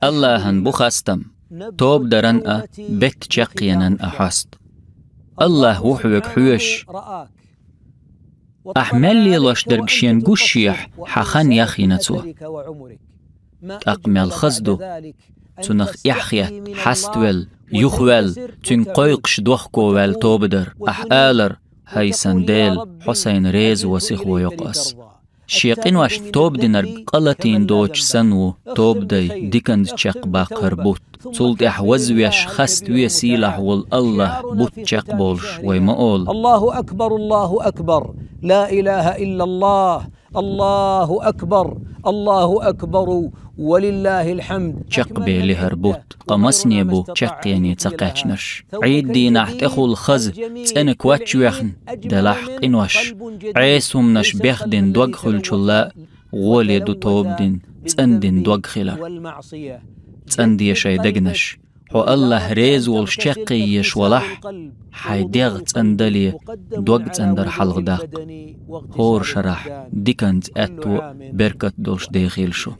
اللهن بخستم توب درن بك تشقينا أحست الله وحوك حوش أحمل لي لش درقشين قشيح حخن يخي نتو أقمل خزدو تنخ إحخيت حستول يخول تنقويقش دوخكو توبدر أحالر هاي سنديل حسين ريز وسيخ ويقاس شيقين واش توب دينر قلتين دوش سنو توب دي ديكند تشق باقر بوت صلت احوزويش خست ويسيلح والله بوت تشق بولش ويمقول الله أكبر الله أكبر لا إله إلا الله الله أكبر الله أكبر ولله الحمد تشق بي لهربوت قمسني بو تشق يعني تقاتشنش عيد دي نحت اخو الخز تسنك واتشويخن دلحق انوش عيسهم نش بيخدن دوغخل شلا غولي دو توب دين تسندن دوغخلا تسندي شي دقنش هو الله ريز والشقي يشولح حيديغ تسندلي دوغ تسندر حلق داق هور شرح ديكنت اتو بركت دولش ديخيل شو